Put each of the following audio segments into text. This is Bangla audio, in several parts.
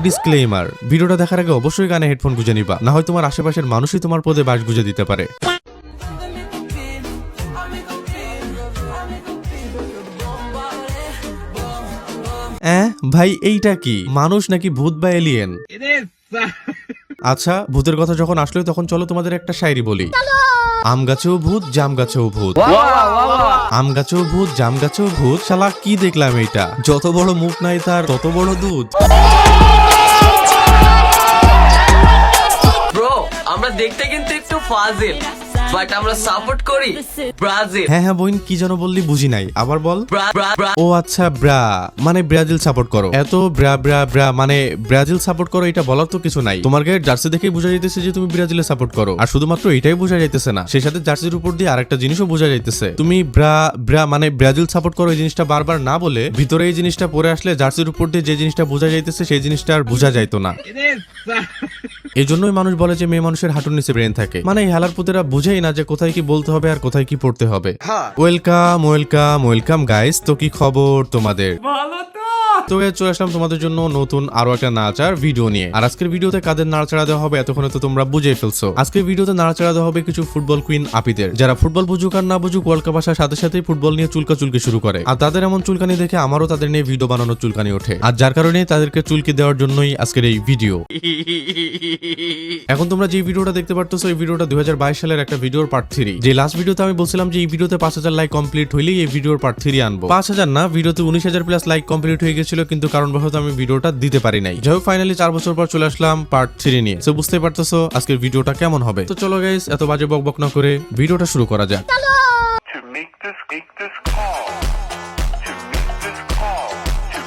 ডিসক্লেইমার, ভিডিওটা দেখার আগে অবশ্যই কানে হেডফোন গুঁজে নিবা, না হয় তোমার আশেপাশের মানুষই তোমার পদে বাস গুঁজে দিতে পারে। ভাই এইটা কি মানুষ নাকি ভূত বা এলিয়েন? আচ্ছা, ভূতের কথা যখন আসলো তখন চলো তোমাদের একটা শায়রি বলি। আম গাছেও ভূত, জাম গাছেও ভূত। আম গাছেও ভূত, জাম গাছেও ভূত। শালা কি দেখলাম এইটা? যত বড় মুখ নাই তার তত বড় দুধ। ব্রো, আমরা দেখতে কিন্তু একটু ফাজিল, বাট আমরা সাপোর্ট করি ব্রাজিল। হ্যাঁ বোন, কি যেন বললি বুঝি নাই, আবার বল। ও আচ্ছা, ব্রা মানে ব্রাজিল সাপোর্ট করো। এত ব্রা ব্রা ব্রা মানে ব্রাজিল সাপোর্ট করো, এটা বলার তো কিছু নাই। তোমার গায়ে জার্সি দেখেই বোঝা যাইতেছে যে তুমি ব্রাজিলে সাপোর্ট করো। আর শুধুমাত্র এটাই বোঝা যাইতেছে না, সেই সাথে জার্সির উপর দিয়ে আরেকটা জিনিসও বোঝা যাইতেছে। তুমি ব্রা ব্রা মানে ব্রাজিল সাপোর্ট করো এই জিনিসটা বারবার না বলে ভিতরে এই জিনিসটা পরে আসলে জার্সির উপর দিয়ে যে জিনিসটা বোঝা যাইতেছে সেই জিনিসটা আর বোঝা যাইতো না। এই জন্যই মানুষ বলে যে মেয়ে মানুষের হাঁটুর নিচে ব্রেন থাকে। মানে এই হেলার পুতেরা বুঝেই না যে কোথায় কি বলতে হবে আর কোথায় কি পড়তে হবে। ওয়েলকাম ওয়েলকাম ওয়েলকাম গাইস, তো কি খবর তোমাদের? তো চলে আসলাম তোমাদের জন্য নতুন আরো একটা নাচার ভিডিও নিয়ে। আর আজকের ভিডিওতে কাদের নাড়াচাড়া দেওয়া হবে এতক্ষণে তো তোমরা বুঝেই ফেলছো। আজকের ভিডিওতে নাড়াচাড়া দেওয়া হবে কিছু ফুটবল কুইন আপিদের, যারা ফুটবল বুঝুক আর না বুঝুক ওয়ার্ল্ড কাপ আসার সাথে সাথে ফুটবল নিয়ে চুলকি শুরু করে। আর তাদের এমন চুলকানি দেখে আমারও তাদের নিয়ে ভিডিও বানানোর চুলকানি ওঠে। আর যার কারণে তাদেরকে চুলকি দেওয়ার জন্যই আজকের এই ভিডিও। এখন তোমরা যে ভিডিওটা দেখতে পারতেছো এই ভিডিওটা 2022 সালের একটা ভিডিওর পার্ট 3। যে লাস্ট ভিডিওতে আমি বলছিলাম যে এই ভিডিওতে 5000 লাইক কমপ্লিট হইলেই এই ভিডিওর পার্ট 3 আনবো। 5000 না, ভিডিওতে 19000 প্লাস লাইক কমপ্লিট হয়ে গেছিল, কিন্তু কারণবশত আমি ভিডিওটা দিতে পারি নাই। যাই হোক, ফাইনালি 4 বছর পর চলে আসলাম পার্ট 3 নিয়ে। তো বুঝতেই পারতেছো আজকের ভিডিওটা কেমন হবে। তো চলো গাইস, এত বাজে বকবক না করে ভিডিওটা শুরু করা যাক।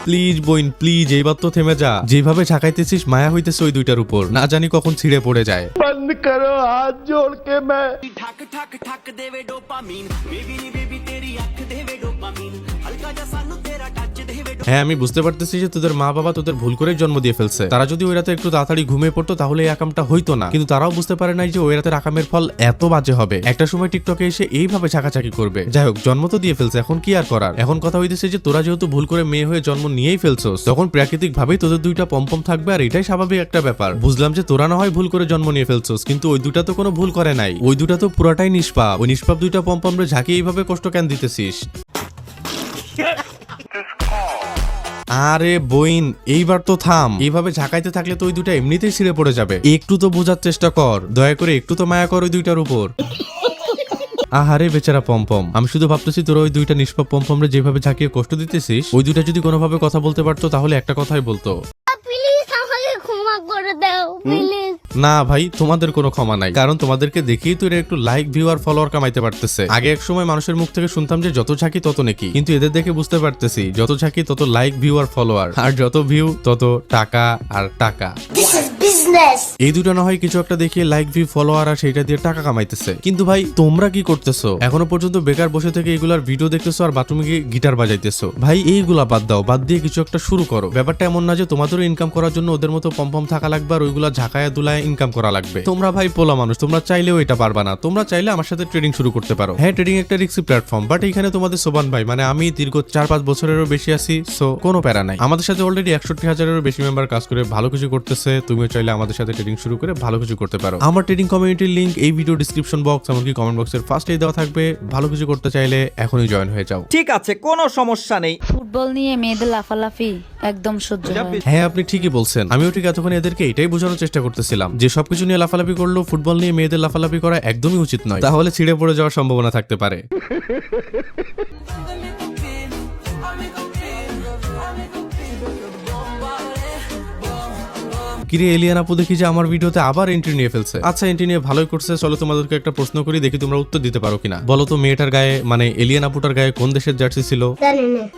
প্লিজ বোন প্লিজ, এইবার তো থেমে যা। যেভাবে ঝাঁকাইতেছিস মায়া হইতেছে ওই দুইটার উপর, না জানি কখন ছিঁড়ে পড়ে যায়। बंद करो हाथ जोड़ के मैं ठक ठक ठक देवे डोपामीन बेबी नी बेबी तेरी अख देवे डोपामीन हल्का जा सानू तेरा टच देवे হ্যাঁ, আমি বুঝতে পারতেছি যে তোদের মা বাবা তোদের ভুল করে জন্ম দিয়ে ফেলছে। তারা যদি ওই রাতে একটু তাড়াতাড়ি ঘুমিয়ে পড়তো তাহলে এই আকামটা হইতো না, কিন্তু তারাও বুঝতে পারে নাই যে ওই রাতের আকামের ফল এত বাজে হবে। একটা সময় টিকটকে এসে এইভাবে ছাকাছাকি করবে। যাই হোক, জন্ম তো দিয়ে ফেলছে, এখন কি আর করার। এখন কথা হইতেছে যে তোরা যেহেতু ভুল করে মেয়ে হয়ে জন্ম নিয়েই ফেলছস, তখন প্রাকৃতিক ভাবেই তোদের দুইটা পম্পম থাকবে, আর এটাই স্বাভাবিক একটা ব্যাপার। বুঝলাম যে তোরা না হয় ভুল করে জন্ম নিয়ে ফেলছস, কিন্তু ওই দুটা তো কোনো ভুল করে নাই। ওই দুটা তো পুরাটাই নিষ্পাপ। ওই নিষ্পাপ দুইটা পম্পম রে ঝাঁকি এইভাবে কষ্ট কেন দিতেছিস? আরে বইন, এইবার তো থাম। এইভাবে ঝাঁকাইতে থাকলে তো ওই দুইটা এমনিতেই ছিঁড়ে পড়ে যাবে। একটু তো বোঝার চেষ্টা কর, দয়া করে একটু তো মায়া কর ওই দুইটার উপর। আহারে বেচারা পম্পম, আমি শুধু ভাবতেছি তোরা ওই দুইটা নিষ্পাপ পম্পমরে যেভাবে ঝাঁকিয়ে কষ্ট দিতেছিস, ওই দুইটা যদি কোনোভাবে কথা বলতে পারতো তাহলে একটা কথাই বলতো, প্লিজ আমাকে ক্ষমা করে দাও প্লিজ। না ভাই, তোমাদের কোনো ক্ষমা নাই, কারণ তোমাদেরকে দেখেই তো এরা একটু লাইক ভিউ আর ফলোয়ার কামাইতে পারতেছে। আগে এক সময় মানুষের মুখ থেকে শুনতাম যে যত ঝাঁকি তত নেকি, কিন্তু এদের দেখে বুঝতে পারতেছি যত ঝাঁকি তত লাইক ভিউ আর ফলোয়ার, আর যত ভিউ তত টাকা আর টাকা। এই দুটো না হয় কিছু একটা দেখিয়ে লাইক ভিউ ফলোয়ার আর সেইটা দিয়ে টাকা কামাইতেছে, কিন্তু ভাই তোমরা কি করতেছো? এখনো পর্যন্ত বেকার বসে থেকে এইগুলার ভিডিও দেখতেছো আর বাথরুমে গিয়ে গিটার বাজাইতেছো। ভাই এইগুলা বাদ দাও, বাদ দিয়ে কিছু একটা শুরু করো। ব্যাপারটা এমন না যে তোমাদেরও ইনকাম করার জন্য ওদের মতো পম্পম থাকা লাগবে আর ওইগুলা ঝাঁকায়া দুলায় ইনকাম করা লাগবে। তোমরা ভাই পোলা মানুষ, তোমরা চাইলেও এটা পারবা না। তোমরা চাইলে আমার সাথে ট্রেডিং শুরু করতে পারো। হ্যাঁ, ট্রেডিং একটা রিস্কি প্ল্যাটফর্ম, বাট এখানে তোমাদের সোবান ভাই মানে আমি দীর্ঘ 4-5 বছরেরও বেশি আছি, সো কোনো প্যারা নাই। আমাদের সাথে অলরেডি 61,000-এরও বেশি মেম্বার কাজ করে ভালো কিছু করতেছে। তুমিও চাইলে আমাদের সাথে ট্রেডিং শুরু করে ভালো কিছু করতে পারো। আমার ট্রেডিং কমিউনিটির লিংক এই ভিডিও ডেসক্রিপশন বক্স এমনকি কমেন্ট বক্সের ফার্স্টেই দেওয়া থাকবে। ভালো কিছু করতে চাইলে এখনই জয়েন হয়ে যাও। ঠিক আছে, কোনো সমস্যা নেই। ফুটবল নিয়ে মেয়েদের লাফালাফি একদম সহ্য হয় না। হ্যাঁ, আপনি ঠিকই বলছেন। আমিও ঠিক এতক্ষণ এদেরকে এটাই বোঝানোর চেষ্টা করতেছিলাম যে সবকিছু নিয়ে লাফালাফি করলেও ফুটবল নিয়ে মেয়েদের লাফালাফি করা একদমই উচিত নয়, তাহলে ছিঁড়ে পড়ে যাওয়ার সম্ভাবনা থাকতে পারে। কিরে এলিয়ান আপু, দেখি যে আমার ভিডিওতে আবার এন্ট্রি নিয়ে ফেলছে। আচ্ছা, এন্ট্রি নিয়ে ভালোই করছে। চলো তোমাদেরকে একটা প্রশ্ন করি, দেখি তোমরা উত্তর দিতে পারো কিনা। বলো তো মেয়েটার গায়ে মানে এলিয়ান আপুটার গায়ে কোন দেশের জার্সি ছিল?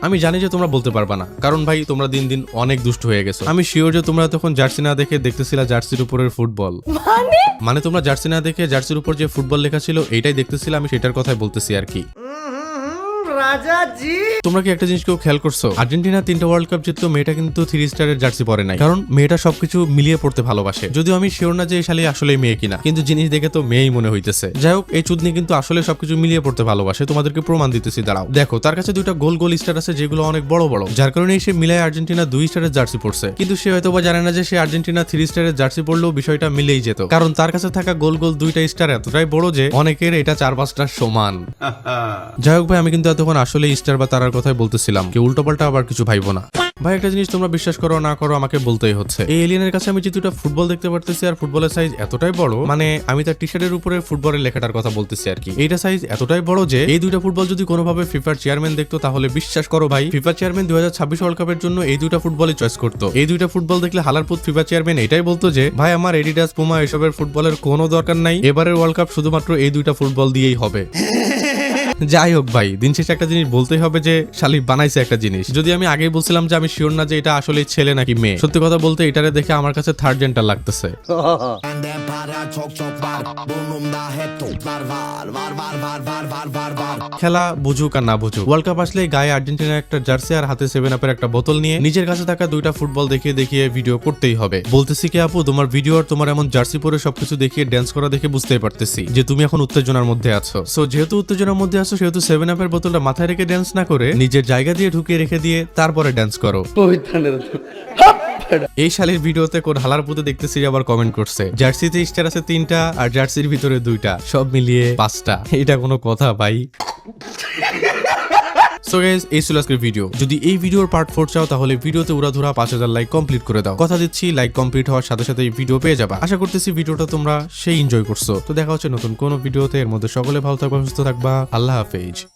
আমি জানি যে তোমরা বলতে পারবা না, কারণ ভাই তোমরা দিন দিন অনেক দুষ্ট হয়ে গেছো। আমি শিওর যে তোমরা তখন জার্সি না দেখে দেখতেছিলা জার্সির উপরের ফুটবল। মানে তোমরা জার্সি না দেখে জার্সির উপর যে ফুটবল লেখা ছিল এইটাই দেখতেছিলা, আমি সেটার কথাই বলতেছি আর কি। তোমরা কি একটা জিনিস কেউ খেয়াল করছো? আর্জেন্টিনা 3টা ওয়ার্ল্ড কাপ জিতলো, মেয়েটা কিন্তু 3 স্টারের জার্সি পরে নাই, কারণ মেয়েটা সবকিছু মিলিয়ে পড়তে ভালোবাসে। যদিও আমি শিওর না যে এই শালি আসলে মেয়ে কিনা, কিন্তু জিনিস দেখে তো মেয়েই মনে হইতেছে। যাই হোক, এই চুদনি কিন্তু আসলে সবকিছু মিলিয়ে পড়তে ভালোবাসে। তোমাদেরকে প্রমাণ দিতেছি, দাঁড়াও। দেখো, তার কাছে 2টা গোল গোল স্টার আছে যেগুলো অনেক বড় বড়, যার কারণে সে মিলায় আর্জেন্টিনা 2 স্টারের জার্সি পরছে। কিন্তু সে হয়তো বা জানে না যে সে আর্জেন্টিনা 3 স্টারের জার্সি পরলেও বিষয়টা মিলেই যেত, কারণ তার কাছে থাকা গোল গোল 2টা স্টার এতটাই বড় যে অনেকের এটা 4-5টার সমান। যাই হোক ভাই, আমি কিন্তু এতক্ষণ আসলে স্টার বা তারার কথাই বলতেছিলাম, কেউ উল্টোপাল্টা আবার কিছু ভাইবো না। ভাই, একটা জিনিস তোমরা বিশ্বাস করো না করো, আমাকে বলতেই হচ্ছে। এই এলিয়েনের কাছে আমি যে 2টা ফুটবল দেখতে পারতেছি, আর ফুটবলের সাইজ এতটাই বড়, মানে আমি তার টি শার্টের উপরে ফুটবলের লেখাটার কথা বলতেছি আর কি। এইটা সাইজ এতটাই বড় যে এই 2টা ফুটবল যদি কোনোভাবে ফিফার চেয়ারম্যান দেখতো, তাহলে বিশ্বাস করো ভাই, ফিফা চেয়ারম্যান 2026 ওয়ার্ল্ড কাপের জন্য এই 2টা ফুটবলই চয়েস করতো। এই 2টা ফুটবল দেখলে হালারপুত ফিফা চেয়ারম্যান এটাই বলতো যে ভাই, আমার এডিডাস, পুমা এসবের ফুটবলের কোনো দরকার নাই, এবারের ওয়ার্ল্ড কাপ শুধুমাত্র এই 2টা ফুটবল দিয়েই হবে। যাই হোক ভাই, দিন শেষে একটা জিনিস বলতেই হবে যে শালি বানাইছে একটা জিনিস। যদি আমি আগেই বলছিলাম যে আমি শিওর না যে এটা আসলে ছেলে নাকি মেয়ে, সত্যি কথা বলতে এটারে দেখে আমার কাছে থার্ড জেন্টার লাগতেছে। Benden para çok var. Burnumda hep toplar var. Var. খেলা বুঝুক আর না বুঝুক, ওয়ার্ল্ড কাপ আসলে গায়ে আর্জেন্টিনার একটা জার্সি আর হাতে 7-আপের একটা বোতল নিয়ে নিজের কাছে থাকা 2টা ফুটবল দেখিয়ে দেখিয়ে ভিডিও করতেই হবে। বলতেছি কি আপু, তোমার ভিডিও আর তোমার এমন জার্সি পরে সবকিছু দেখিয়ে ড্যান্স করা দেখে বুঝতেই পারতেছি যে তুমি এখন উত্তেজনার মধ্যে আছো। সো যেহেতু উত্তেজনার মধ্যে আছো, সেহেতু 7-আপের বোতলটা মাথায় রেখে ড্যান্স না করে নিজের জায়গা দিয়ে ঢুকিয়ে রেখে দিয়ে তারপরে ড্যান্স করো। এই শালির ভিডিওতে কোন হালার পুঁতে দেখতেছি আবার কমেন্ট করছে জার্সিতে স্টার আছে 3টা আর জার্সির ভিতরে 2টা, সব মিলিয়ে 5টা। এটা কোনো কথা ভাই? সো গাইস, এই ছিল আজকের ভিডিও। যদি এই ভিডিওর পার্ট 4 চাও, তাহলে ভিডিওতে উড়াধুরা 5000 লাইক কমপ্লিট করে দাও। কথা দিচ্ছি, লাইক কমপ্লিট হওয়ার সাথে সাথে এই ভিডিও পেয়ে যাবা। আশা করতেছি ভিডিওটা তোমরা সেই এনজয় করছো। তো দেখা হচ্ছে নতুন কোনো ভিডিওতে। এর মধ্যে সকলে ভালো থাকবা, সুস্থ থাকবা। আল্লাহ হাফেজ।